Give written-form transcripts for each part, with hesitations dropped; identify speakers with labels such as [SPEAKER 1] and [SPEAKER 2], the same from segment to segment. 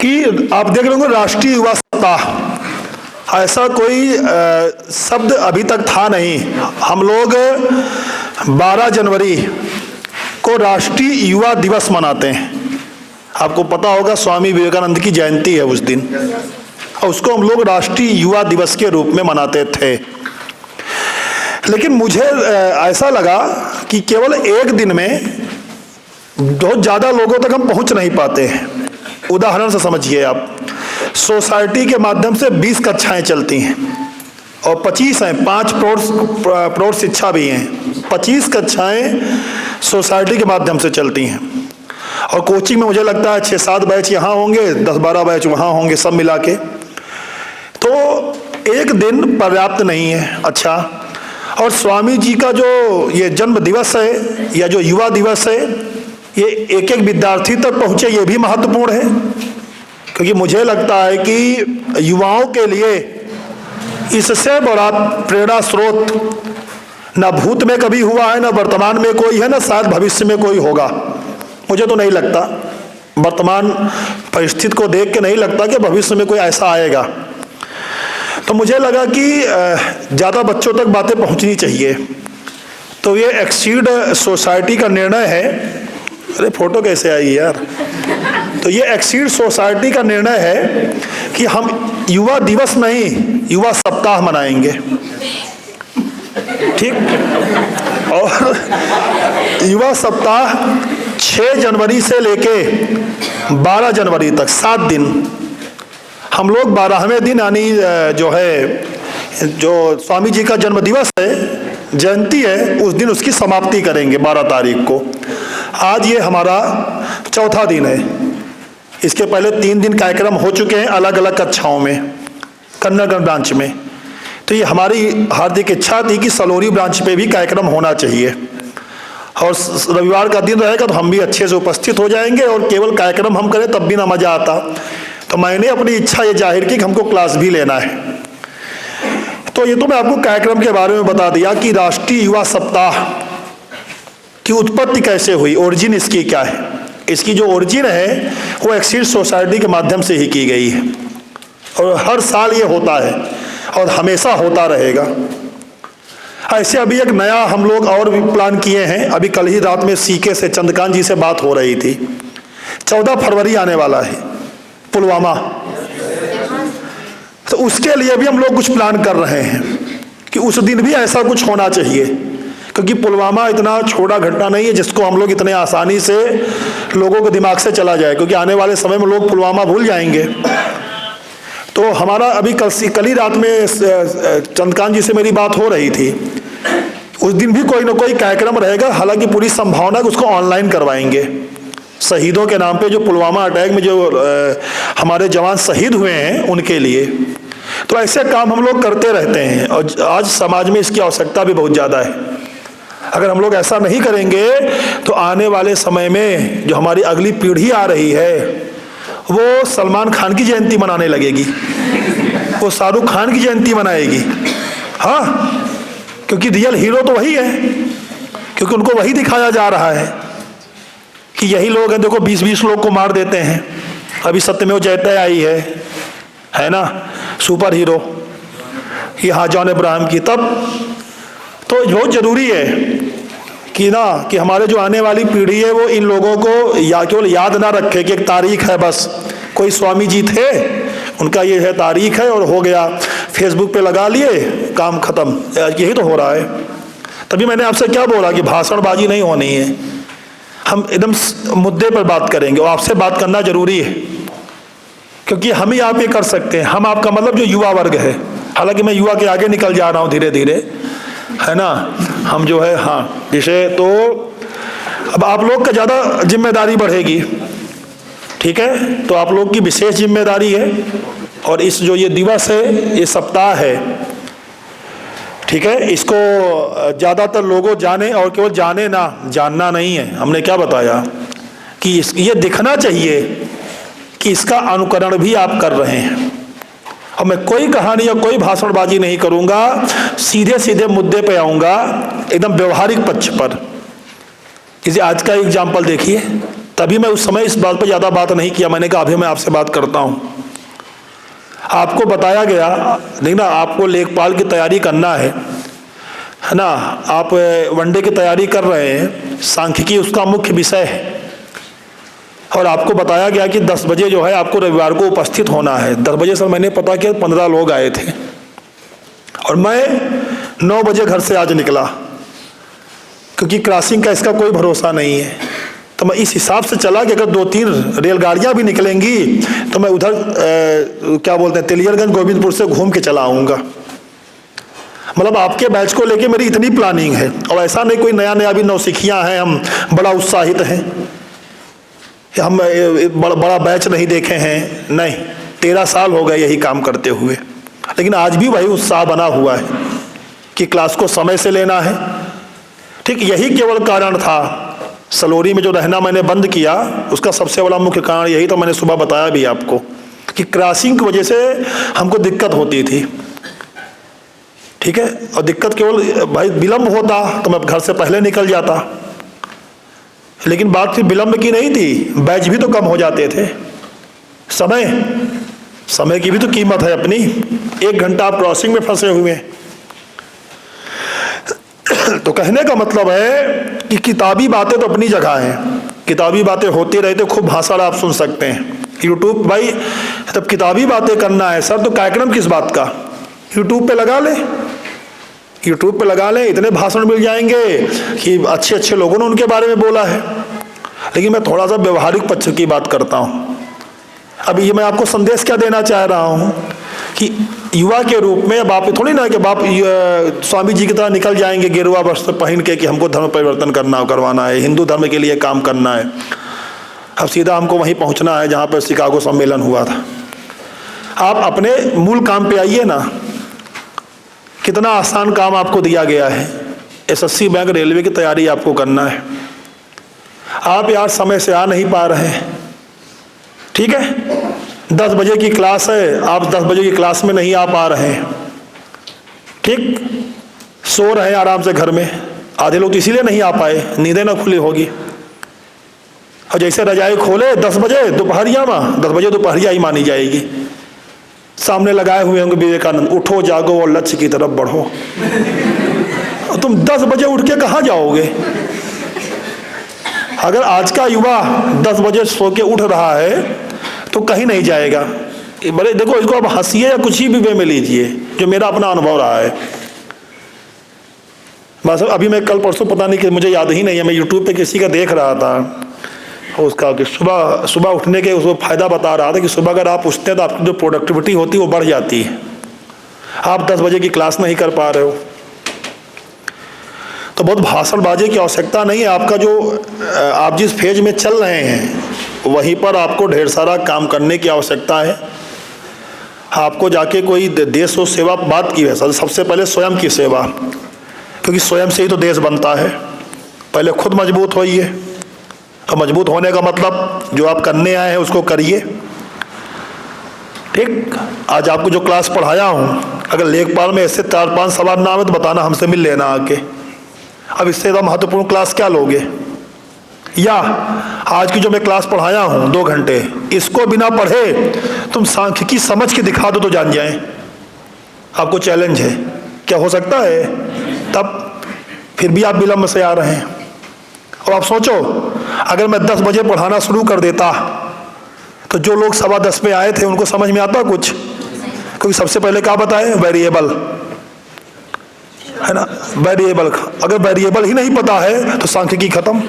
[SPEAKER 1] कि आप देख लोगे राष्ट्रीय युवा सप्ताह, ऐसा कोई शब्द अभी तक था नहीं। हम लोग 12 जनवरी को राष्ट्रीय युवा दिवस मनाते हैं। आपको पता होगा स्वामी विवेकानंद की जयंती है उस दिन, और उसको हम लोग राष्ट्रीय युवा दिवस के रूप में मनाते थे। लेकिन मुझे ऐसा लगा कि केवल एक दिन में बहुत ज़्यादा लोगों तक हम पहुंच नहीं पाते हैं। उदाहरण से समझिए आप, सोसाइटी के माध्यम से 20 कक्षाएं चलती हैं और 25 हैं, 5 प्रौढ़ शिक्षा भी हैं। 25 कक्षाएं सोसाइटी के माध्यम से चलती हैं, और कोचिंग में मुझे लगता है 6-7 बैच यहाँ होंगे, 10-12 बैच वहाँ होंगे, सब मिला के। तो एक दिन पर्याप्त नहीं है। अच्छा, और स्वामी जी का जो ये जन्म दिवस है या जो युवा दिवस है, ये एक एक विद्यार्थी तक पहुँचे, ये भी महत्वपूर्ण है। क्योंकि मुझे लगता है कि युवाओं के लिए इससे बड़ा प्रेरणा स्रोत न भूत में कभी हुआ है, न वर्तमान में कोई है, न शायद भविष्य में कोई होगा। मुझे तो नहीं लगता, वर्तमान परिस्थिति को देख के नहीं लगता कि भविष्य में कोई ऐसा आएगा। तो मुझे लगा कि ज़्यादा बच्चों तक बातें पहुंचनी चाहिए। तो ये एक्सीड सोसाइटी का निर्णय है। अरे फोटो कैसे आई यार। तो ये एक्सीड सोसाइटी का निर्णय है कि हम युवा दिवस नहीं, युवा सप्ताह मनाएंगे। ठीक, और युवा सप्ताह 6 जनवरी से लेके 12 जनवरी तक 7 दिन हम लोग 12वें दिन यानी जो स्वामी जी का जन्म दिवस है, जयंती है, उस दिन उसकी समाप्ति करेंगे 12 तारीख को। आज ये हमारा चौथा दिन है। इसके पहले 3 दिन कार्यक्रम हो चुके हैं अलग अलग कक्षाओं में, कन्नड़गढ़ ब्रांच में। तो ये हमारी हार्दिक इच्छा थी कि सलोरी ब्रांच पे भी कार्यक्रम होना चाहिए, और रविवार का दिन रहेगा तो हम भी अच्छे से उपस्थित हो जाएंगे, और केवल कार्यक्रम हम करें तब भी ना मजा आता। तो मैंने अपनी इच्छा ये जाहिर की कि हमको क्लास भी लेना है। तो ये तो मैं आपको कार्यक्रम के बारे में बता दिया कि राष्ट्रीय युवा सप्ताह की उत्पत्ति कैसे हुई, ओरिजिन इसकी क्या है। इसकी जो ओरिजिन है वो एक्सीड सोसाइटी के माध्यम से ही की गई है, और हर साल ये होता है और हमेशा होता रहेगा। ऐसे अभी एक नया हम लोग और भी प्लान किए हैं। अभी कल ही रात में सीके से चंद्रकांत जी से बात हो रही थी। 14 फरवरी आने वाला है, पुलवामा। तो उसके लिए भी हम लोग कुछ प्लान कर रहे हैं कि उस दिन भी ऐसा कुछ होना चाहिए, क्योंकि पुलवामा इतना छोटा घटना नहीं है जिसको हम लोग इतने आसानी से लोगों के दिमाग से चला जाए, क्योंकि आने वाले समय में लोग पुलवामा भूल जाएंगे। तो हमारा अभी कल ही रात में चंद्रकांत जी से मेरी बात हो रही थी। उस दिन भी कोई ना कोई कार्यक्रम रहेगा, हालांकि पूरी संभावना है उसको ऑनलाइन करवाएंगे। शहीदों के नाम पे, जो पुलवामा अटैक में जो हमारे जवान शहीद हुए हैं उनके लिए। तो ऐसे काम हम लोग करते रहते हैं, और आज समाज में इसकी आवश्यकता भी बहुत ज़्यादा है। अगर हम लोग ऐसा नहीं करेंगे तो आने वाले समय में जो हमारी अगली पीढ़ी आ रही है वो सलमान खान की जयंती मनाने लगेगी, वो शाहरुख खान की जयंती मनाएगी। हाँ, क्योंकि रियल हीरो तो वही है, क्योंकि उनको वही दिखाया जा रहा है कि यही लोग हैं। देखो 20-20 लोग को मार देते हैं। अभी सत्यमेव जयते आई है ना, सुपर हीरो, यहाँ जॉन अब्राहम की। तब तो बहुत जरूरी है कि हमारे जो आने वाली पीढ़ी है वो इन लोगों को केवल याद ना रखे कि एक तारीख है, बस कोई स्वामी जी थे, उनका ये है तारीख है और हो गया, फेसबुक पे लगा लिए, काम खत्म। यही तो हो रहा है। तभी मैंने आपसे क्या बोला कि भाषणबाजी नहीं होनी है, हम एकदम मुद्दे पर बात करेंगे, और आपसे बात करना जरूरी है, क्योंकि हम ही आप ये कर सकते हैं। हम आपका मतलब जो युवा वर्ग है, हालांकि मैं युवा के आगे निकल जा रहा हूँ धीरे धीरे, है ना। हम जो है, हाँ, जिसे तो अब आप लोग का ज़्यादा जिम्मेदारी बढ़ेगी। ठीक है, तो आप लोग की विशेष जिम्मेदारी है, और इस जो ये दिवस है, ये सप्ताह है, ठीक है, इसको ज़्यादातर लोगों जाने, और केवल जाने ना, जानना नहीं है। हमने क्या बताया कि ये दिखना चाहिए कि इसका अनुकरण भी आप कर रहे हैं। और मैं कोई कहानी या कोई भाषणबाजी नहीं करूंगा, सीधे सीधे मुद्दे पे आऊंगा, एकदम व्यवहारिक पक्ष पर। जैसे आज का एग्जाम्पल देखिए, तभी मैं उस समय इस बात पर ज़्यादा बात नहीं किया। मैंने कहा अभी मैं आपसे बात करता हूँ। आपको बताया गया, नहीं ना, आपको लेखपाल की तैयारी करना है ना, आप वनडे की तैयारी कर रहे हैं, सांख्यिकी उसका मुख्य विषय है, और आपको बताया गया कि 10 बजे जो है आपको रविवार को उपस्थित होना है। 10 बजे सर मैंने पता किया 15 लोग आए थे, और मैं 9 बजे घर से आज निकला, क्योंकि क्रॉसिंग का इसका कोई भरोसा नहीं है। तो मैं इस हिसाब से चला कि अगर 2-3 रेलगाड़ियाँ भी निकलेंगी तो मैं उधर क्या बोलते हैं, तेलियरगंज गोविंदपुर से घूम के चला आऊँगा। मतलब आपके बैच को लेके मेरी इतनी प्लानिंग है, और ऐसा नहीं कोई नया नया भी नौसिखियाँ हैं, हम बड़ा उत्साहित हैं, हम बड़ा बैच नहीं देखे हैं, नहीं, 13 साल हो गए यही काम करते हुए, लेकिन आज भी वही उत्साह बना हुआ है कि क्लास को समय से लेना है। ठीक यही केवल कारण था। सलोरी में जो रहना मैंने बंद किया, उसका सबसे बड़ा मुख्य कारण यही, तो मैंने सुबह बताया भी आपको कि क्रॉसिंग की वजह से हमको दिक्कत होती थी। ठीक है, और दिक्कत केवल भाई विलम्ब होता तो मैं घर से पहले निकल जाता, लेकिन बात फिर विलम्ब की नहीं थी, बैच भी तो कम हो जाते थे। समय की भी तो कीमत है अपनी। 1 घंटा आप क्रॉसिंग में फंसे हुए हैं। तो कहने का मतलब है कि किताबी बातें तो अपनी जगह हैं, किताबी बातें होती रहती, खूब भाषण आप सुन सकते हैं यूट्यूब। भाई तब किताबी बातें करना है सर, तो कार्यक्रम किस बात का, यूट्यूब पे लगा ले, यूट्यूब पे लगा ले, इतने भाषण मिल जाएंगे कि अच्छे अच्छे लोगों ने उनके बारे में बोला है। लेकिन मैं थोड़ा सा व्यवहारिक पक्ष की बात करता हूँ। अब ये मैं आपको संदेश क्या देना चाह रहा हूँ कि युवा के रूप में अब आप थोड़ी ना कि आप स्वामी जी की तरह निकल जाएंगे गेरुआ वस्त्र पहन के कि हमको धर्म परिवर्तन करवाना है, हिंदू धर्म के लिए काम करना है। अब सीधा हमको वहीं पहुँचना है जहाँ पर शिकागो सम्मेलन हुआ था। आप अपने मूल काम पे आइए ना। कितना आसान काम आपको दिया गया है, एसएससी बैंक रेलवे की तैयारी आपको करना है। आप यार समय से आ नहीं पा रहे हैं। ठीक है, 10 बजे की क्लास है, आप 10 बजे की क्लास में नहीं आ पा रहे हैं। ठीक, सो रहे हैं आराम से घर में। आधे लोग तो इसीलिए नहीं आ पाए, नींदें ना खुली होगी। और जैसे रजाई खोले 10 बजे दोपहरिया में, 10 बजे दोपहरिया ही मानी जाएगी, सामने लगाए हुए होंगे विवेकानंद, उठो जागो और लक्ष्य की तरफ बढ़ो। और तुम 10 बजे उठ के कहाँ जाओगे? अगर आज का युवा 10 बजे सो के उठ रहा है तो कहीं नहीं जाएगा। बड़े देखो, इसको अब हंसिए या कुछ ही भी वे में लीजिए, जो मेरा अपना अनुभव रहा है। बस अभी मैं कल परसों पता नहीं कि मुझे याद ही नहीं है, मैं यूट्यूब पे किसी का देख रहा था उसका कि सुबह उठने के उसको फ़ायदा बता रहा था कि सुबह अगर आप उठते हैं तो आपकी जो प्रोडक्टिविटी होती है वो बढ़ जाती है। आप 10 बजे की क्लास नहीं कर पा रहे हो तो बहुत भाषणबाजी की आवश्यकता नहीं है। आपका जो आप जिस फेज में चल रहे हैं वहीं पर आपको ढेर सारा काम करने की आवश्यकता है। आपको जाके कोई देश और सेवा बात की है, सबसे पहले स्वयं की सेवा, क्योंकि स्वयं से ही तो देश बनता है। पहले खुद मजबूत होइए, और मजबूत होने का मतलब जो आप करने आए हैं उसको करिए। ठीक, आज आपको जो क्लास पढ़ाया हूँ, अगर लेखपाल में ऐसे 4-5 सवाल ना आए तो बताना, हमसे मिल लेना आके। अब इससे ज़्यादा महत्वपूर्ण क्लास क्या लोगे? या आज की जो मैं क्लास पढ़ाया हूँ 2 घंटे, इसको बिना पढ़े तुम सांख्यिकी समझ के दिखा दो तो जान जाए। आपको चैलेंज है, क्या हो सकता है? तब फिर भी आप विलम्ब से आ रहे हैं। और आप सोचो, अगर मैं 10 बजे पढ़ाना शुरू कर देता तो जो लोग 10:15 पे आए थे उनको समझ में आता कुछ? क्योंकि सबसे पहले क्या बताए, वेरिएबल है ना, वेरिएबल। अगर वेरिएबल ही नहीं पता है तो सांख्यिकी खत्म।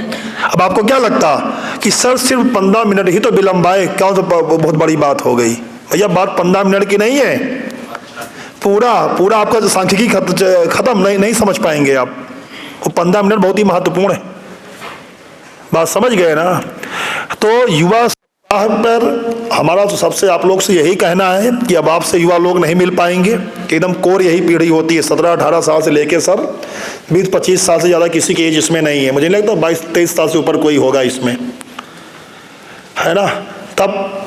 [SPEAKER 1] अब आपको क्या लगता कि सर सिर्फ 15 मिनट ही तो विलम्ब आए, क्या तो बहुत बड़ी बात हो गई? भैया बात 15 मिनट की नहीं है, पूरा आपका सांख्यिकी खत्म नहीं समझ पाएंगे आप। वो 15 मिनट बहुत ही महत्वपूर्ण है। बात समझ गए ना? तो युवा सप्ताह पर हमारा तो सबसे आप लोग से यही कहना है कि अब आपसे युवा लोग नहीं मिल पाएंगे। एकदम कोर यही पीढ़ी होती है, 17-18 साल से लेके सर 20-25 साल से ज़्यादा किसी की एज इसमें नहीं है। मुझे नहीं लगता 22-23 साल से ऊपर कोई होगा इसमें, है ना? तब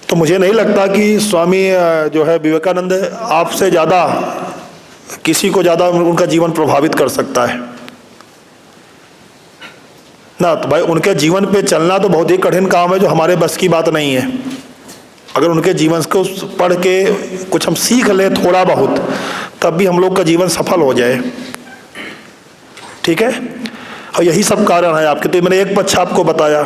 [SPEAKER 1] तो मुझे नहीं लगता कि स्वामी जो है विवेकानंद आपसे ज़्यादा किसी को ज़्यादा उनका जीवन प्रभावित कर सकता है। ना, तो भाई उनके जीवन पे चलना तो बहुत ही कठिन काम है, जो हमारे बस की बात नहीं है। अगर उनके जीवन को पढ़ के कुछ हम सीख लें थोड़ा बहुत, तब भी हम लोग का जीवन सफल हो जाए। ठीक है, और यही सब कारण है आपके। तो मैंने एक पक्ष आपको बताया,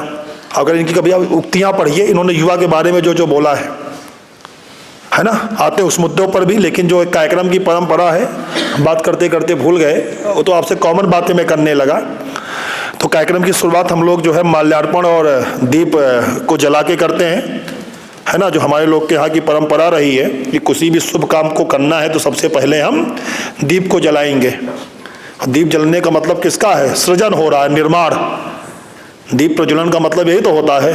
[SPEAKER 1] अगर इनकी कभी आप उक्तियां पढ़िए, इन्होंने युवा के बारे में जो जो बोला है ना, आते उस मुद्दों पर भी, लेकिन जो एक कार्यक्रम की परंपरा है, बात करते करते भूल गए, वो तो आपसे कॉमन बातें मैं करने लगा। तो कार्यक्रम की शुरुआत हम लोग जो है माल्यार्पण और दीप को जला के करते हैं, है ना, जो हमारे लोग के यहाँ की परंपरा रही है कि किसी भी शुभ काम को करना है तो सबसे पहले हम दीप को जलाएंगे। दीप जलने का मतलब किसका है? सृजन हो रहा है, निर्माण। दीप प्रज्वलन का मतलब यही तो होता है।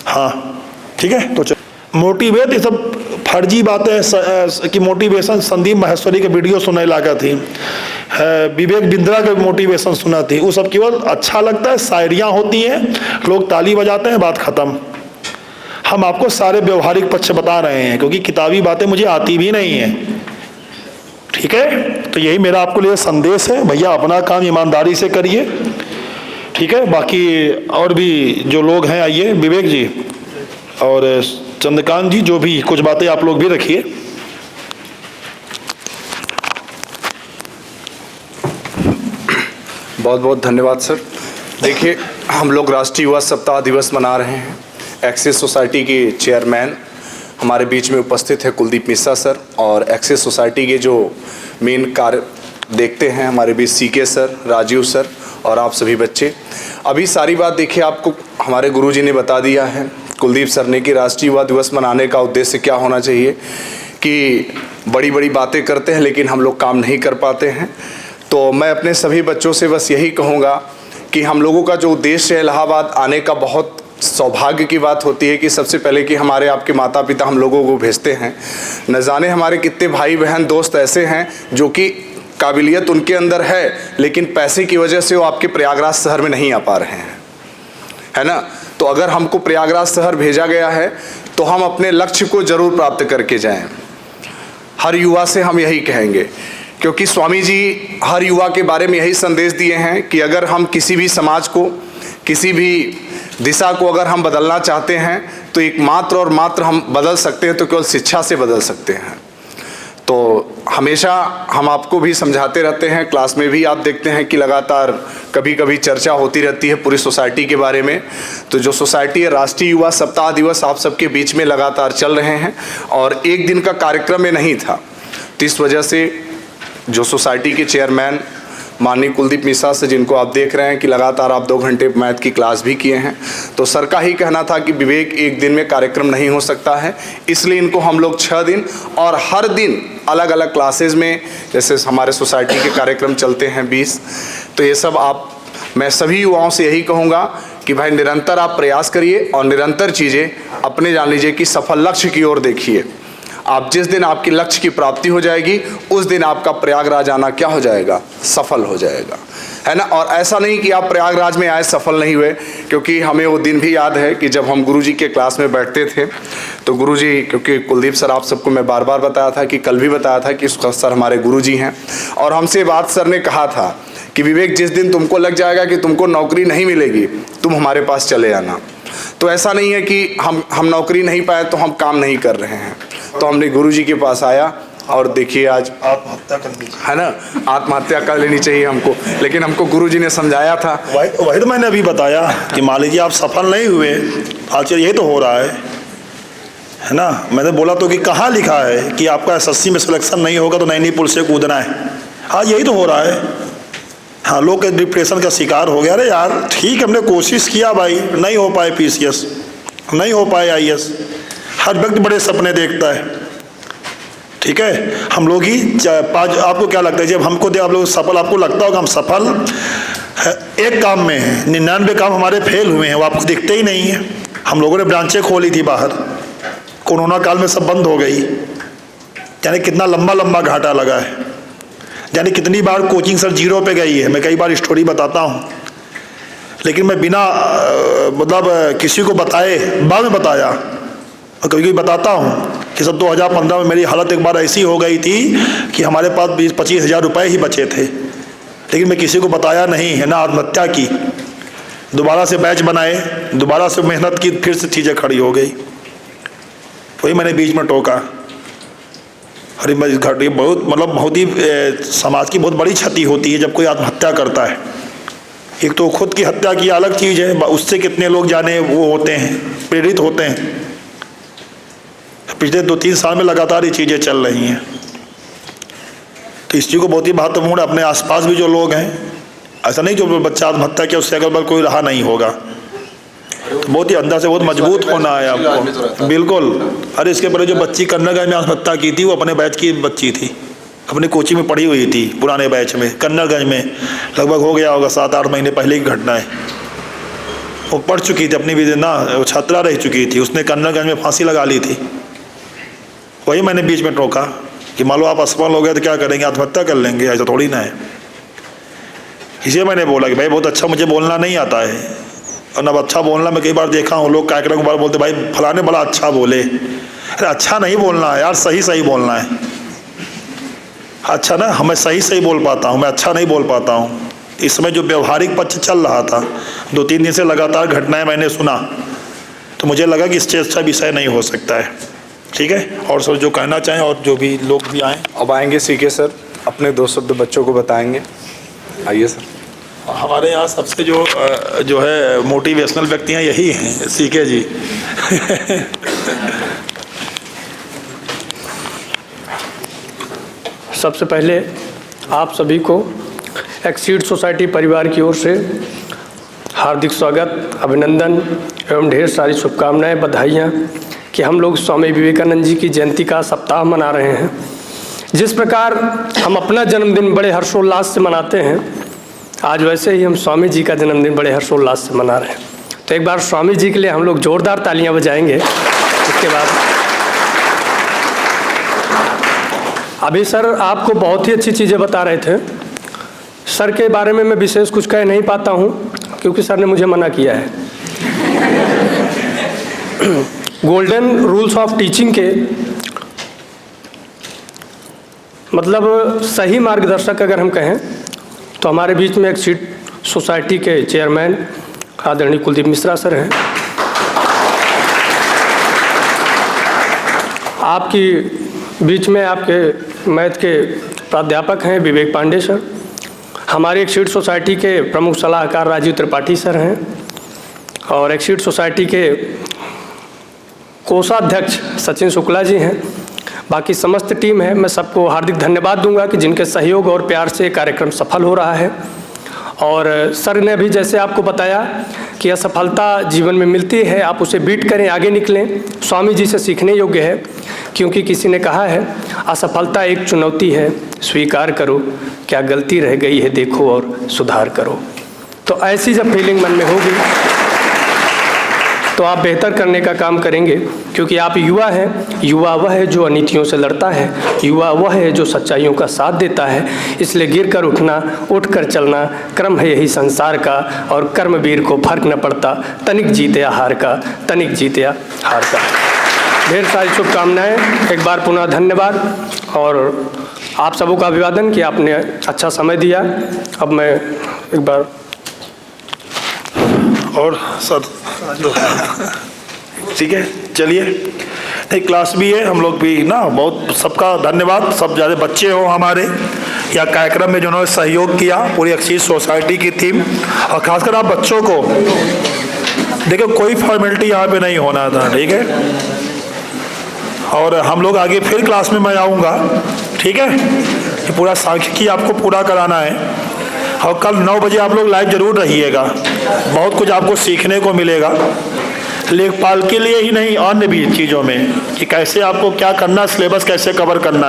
[SPEAKER 1] हाँ ठीक है, तो मोटिवेट, ये सब फर्जी बातें कि मोटिवेशन संदीप माहेश्वरी के वीडियो सुनने लगा थी, विवेक बिंद्रा के मोटिवेशन सुना थी, वो सब केवल अच्छा लगता है, शायरियाँ होती हैं, लोग ताली बजाते हैं, बात खत्म। हम आपको सारे व्यवहारिक पक्ष बता रहे हैं, क्योंकि किताबी बातें मुझे आती भी नहीं है। ठीक है, तो यही मेरा आपको लिए संदेश है, भैया अपना काम ईमानदारी से करिए। ठीक है, बाकी और भी जो लोग हैं, आइए विवेक जी और चंद्रकांत जी, जो भी कुछ बातें आप लोग भी रखिए।
[SPEAKER 2] बहुत बहुत धन्यवाद सर। देखिए, हम लोग राष्ट्रीय युवा सप्ताह दिवस मना रहे हैं। एक्सिस सोसाइटी के चेयरमैन हमारे बीच में उपस्थित है कुलदीप मिश्रा सर, और एक्सिस सोसाइटी के जो मेन कार्य देखते हैं हमारे बीच सीके सर, राजीव सर और आप सभी बच्चे। अभी सारी बात देखिए आपको हमारे गुरुजी ने बता दिया है, कुलदीप सर ने, कि राष्ट्रीय युवा दिवस मनाने का उद्देश्य क्या होना चाहिए। कि बड़ी बड़ी बातें करते हैं लेकिन हम लोग काम नहीं कर पाते हैं। तो मैं अपने सभी बच्चों से बस यही कहूँगा कि हम लोगों का जो उद्देश्य है इलाहाबाद आने का, बहुत सौभाग्य की बात होती है कि सबसे पहले कि हमारे आपके माता पिता हम लोगों को भेजते हैं। न जाने हमारे कितने भाई बहन दोस्त ऐसे हैं जो कि काबिलियत उनके अंदर है, लेकिन पैसे की वजह से वो आपके प्रयागराज शहर में नहीं आ पा रहे हैं, है ना। तो अगर हमको प्रयागराज शहर भेजा गया है तो हम अपने लक्ष्य को जरूर प्राप्त करके जाएं। हर युवा से हम यही कहेंगे, क्योंकि स्वामी जी हर युवा के बारे में यही संदेश दिए हैं कि अगर हम किसी भी समाज को, किसी भी दिशा को अगर हम बदलना चाहते हैं तो एकमात्र और मात्र हम बदल सकते हैं तो केवल शिक्षा से बदल सकते हैं। तो हमेशा हम आपको भी समझाते रहते हैं, क्लास में भी आप देखते हैं कि लगातार कभी कभी चर्चा होती रहती है पूरी सोसाइटी के बारे में। तो जो सोसाइटी है, राष्ट्रीय युवा सप्ताह दिवस आप सबके बीच में लगातार चल रहे हैं और एक दिन का कार्यक्रम में नहीं था। तो इस वजह से जो सोसाइटी के चेयरमैन माननीय कुलदीप मिश्रा से, जिनको आप देख रहे हैं कि लगातार आप 2 घंटे मैथ की क्लास भी किए हैं, तो सर का ही कहना था कि विवेक एक दिन में कार्यक्रम नहीं हो सकता है, इसलिए इनको हम लोग 6 दिन और हर दिन अलग अलग क्लासेज में, जैसे हमारे सोसाइटी के कार्यक्रम चलते हैं 20, तो ये सब आप, मैं सभी युवाओं से यही कहूँगा कि भाई निरंतर आप प्रयास करिए और निरंतर चीज़ें अपने जान लीजिए कि सफल लक्ष्य की ओर देखिए। आप जिस दिन आपकी लक्ष्य की प्राप्ति हो जाएगी उस दिन आपका प्रयागराज आना क्या हो जाएगा, सफल हो जाएगा, है ना। और ऐसा नहीं कि आप प्रयागराज में आए सफल नहीं हुए, क्योंकि हमें वो दिन भी याद है कि जब हम गुरुजी के क्लास में बैठते थे तो गुरुजी, क्योंकि कुलदीप सर आप सबको मैं बार बार बताया था कि कल भी बताया था कि सर हमारे गुरुजी हैं, और हमसे बात सर ने कहा था कि विवेक जिस दिन तुमको लग जाएगा कि तुमको नौकरी नहीं मिलेगी तुम हमारे पास चले आना। तो ऐसा नहीं है कि हम नौकरी नहीं पाए तो हम काम नहीं कर रहे हैं। तो हमने गुरुजी के पास आया और देखिए आज
[SPEAKER 1] आत्महत्या कर लीजिए,
[SPEAKER 2] है ना, आत्महत्या कर लेनी चाहिए हमको, लेकिन हमको गुरुजी ने समझाया था।
[SPEAKER 1] वही तो मैंने अभी बताया कि मान लीजिए आप सफल नहीं हुए, आजकल यही तो हो रहा है ना। मैंने बोला तो कि कहाँ लिखा है कि आपका एसएससी में सिलेक्शन नहीं होगा तो नैनी पुल से कूदना है, आज यही तो हो रहा है। हाँ, लोग डिप्रेशन का शिकार हो गया। अरे यार ठीक, हमने कोशिश किया भाई, नहीं हो पाए पीसीएस, नहीं हो पाए आईएएस, हर व्यक्ति बड़े सपने देखता है। ठीक है, हम लोग ही 5, आपको क्या लगता है जब हमको आप लोग सफल, आपको लगता होगा हम सफल एक काम में हैं, 99 काम हमारे फेल हुए हैं, वो आपको दिखते ही नहीं है। हम लोगों ने ब्रांचें खोली थी बाहर, कोरोना काल में सब बंद हो गई, यानी कितना लंबा लंबा घाटा लगा है, यानी कितनी बार कोचिंग सर 0 पे गई है। मैं कई बार स्टोरी बताता हूँ, लेकिन मैं बिना मतलब किसी को बताए बाद में बताया, और कभी कभी बताता हूँ कि सब 2015 में मेरी हालत एक बार ऐसी हो गई थी कि हमारे पास 20-25 हज़ार रुपये ही बचे थे, लेकिन मैं किसी को बताया नहीं है, ना आत्महत्या की, दोबारा से बैच बनाए, दोबारा से मेहनत की, फिर से चीज़ें खड़ी हो गई। वही मैंने बीच में टोका। अरे घटी बहुत मतलब बहुत ही समाज की बहुत बड़ी क्षति होती है जब कोई आत्महत्या करता है। एक तो खुद की हत्या की अलग चीज़ है, उससे कितने लोग जाने वो होते हैं, प्रेरित होते हैं। पिछले 2-3 साल में लगातार ये चीज़ें चल रही हैं, तो इस चीज़ को बहुत ही महत्वपूर्ण, अपने आसपास भी जो लोग हैं, ऐसा नहीं जो बच्चा आत्महत्या किया उससे अगल बगल कोई रहा नहीं होगा, तो बहुत ही अंदर से बहुत मजबूत होना है आपको। बिल्कुल। अरे इसके पहले जो बच्ची कन्नड़गंज में आत्महत्या की थी वो अपने बैच की बच्ची थी, अपनी कोचिंग में पढ़ी हुई थी, पुराने बैच में कन्नड़गंज में, लगभग हो गया होगा 7-8 महीने पहले की घटना है। वो पढ़ चुकी थी अपनी भी ना, वो छात्रा रह चुकी थी, उसने कन्नड़गंज में फांसी लगा ली थी। वही मैंने बीच में टोका कि मान लो आप असफल हो गए तो क्या करेंगे, आत्महत्या कर लेंगे, ऐसा थोड़ी ना है। इसलिए मैंने बोला कि भाई बहुत अच्छा मुझे बोलना नहीं आता है, और अब अच्छा बोलना मैं कई बार देखा हूँ, लोग कार्यक्रम के बारे बोलते भाई फलाने बड़ा अच्छा बोले। अरे अच्छा नहीं बोलना है यार, सही सही बोलना है। अच्छा ना, हमें सही सही बोल पाता हूँ, मैं अच्छा नहीं बोल पाता हूँ। इस समय जो व्यवहारिक पक्ष चल रहा था, 2-3 दिन से लगातार घटनाएं मैंने सुना, तो मुझे लगा कि इससे अच्छा विषय नहीं हो सकता है। ठीक है, और सर जो कहना चाहें और जो भी लोग भी आएँ।
[SPEAKER 2] अब आएंगे सीके सर, अपने 2 शब्द बच्चों को बताएंगे। आइए सर।
[SPEAKER 1] हमारे यहाँ सबसे जो है मोटिवेशनल व्यक्ति हैं यही हैं, सीके जी।
[SPEAKER 3] सबसे पहले आप सभी को एक्सीड सोसाइटी परिवार की ओर से हार्दिक स्वागत, अभिनंदन एवं ढेर सारी शुभकामनाएं, बधाइयाँ कि हम लोग स्वामी विवेकानंद जी की जयंती का सप्ताह मना रहे हैं। जिस प्रकार हम अपना जन्मदिन बड़े हर्षोल्लास से मनाते हैं, आज वैसे ही हम स्वामी जी का जन्मदिन बड़े हर्षोल्लास से मना रहे हैं। तो एक बार स्वामी जी के लिए हम लोग जोरदार तालियां बजाएंगे। इसके बाद अभी सर आपको बहुत ही अच्छी चीज़ें बता रहे थे। सर के बारे में मैं विशेष कुछ कह नहीं पाता हूं क्योंकि सर ने मुझे मना किया है। गोल्डन रूल्स ऑफ टीचिंग के मतलब सही मार्गदर्शक अगर हम कहें तो हमारे बीच में एक्सीड सोसाइटी के चेयरमैन आदरणीय कुलदीप मिश्रा सर हैं। आपकी बीच में आपके मैथ के प्राध्यापक हैं विवेक पांडे सर। हमारे एक्सीड सोसाइटी के प्रमुख सलाहकार राजीव त्रिपाठी सर हैं, और एक्सीड सोसाइटी के कोषाध्यक्ष सचिन शुक्ला जी हैं। बाकी समस्त टीम है, मैं सबको हार्दिक धन्यवाद दूंगा कि जिनके सहयोग और प्यार से कार्यक्रम सफल हो रहा है। और सर ने अभी जैसे आपको बताया कि असफलता जीवन में मिलती है, आप उसे बीट करें, आगे निकलें, स्वामी जी से सीखने योग्य है। क्योंकि किसी ने कहा है असफलता एक चुनौती है, स्वीकार करो, क्या गलती रह गई है देखो और सुधार करो। तो ऐसी जब फीलिंग मन में होगी तो आप बेहतर करने का काम करेंगे, क्योंकि आप युवा हैं। युवा वह है जो अनीतियों से लड़ता है, युवा वह है जो सच्चाइयों का साथ देता है। इसलिए गिर कर उठना, उठ कर चलना क्रम है यही संसार का, और कर्मवीर को फर्क न पड़ता, तनिक जीतया हार का, तनिक जीतया हार का। ढेर सारी शुभकामनाएं, एक बार पुनः धन्यवाद और आप सबों का अभिवादन कि आपने अच्छा समय दिया। अब मैं एक बार
[SPEAKER 1] और सर ठीक है, चलिए। नहीं, क्लास भी है, हम लोग भी ना, बहुत सबका धन्यवाद। सब ज़्यादा बच्चे हो हमारे या कार्यक्रम में जिन्होंने सहयोग किया, पूरी एक्सीड सोसाइटी की टीम, और खासकर आप बच्चों को। देखो कोई फॉर्मेलिटी यहाँ पे नहीं होना था, ठीक है। और हम लोग आगे फिर क्लास में मैं आऊँगा, ठीक है। ये पूरा सांख्यिकी आपको पूरा कराना है, और कल 9 बजे आप लोग लाइव जरूर रहिएगा। बहुत कुछ आपको सीखने को मिलेगा, लेखपाल के लिए ही नहीं, अन्य भी चीज़ों में, कि कैसे आपको क्या करना, सिलेबस कैसे कवर करना है।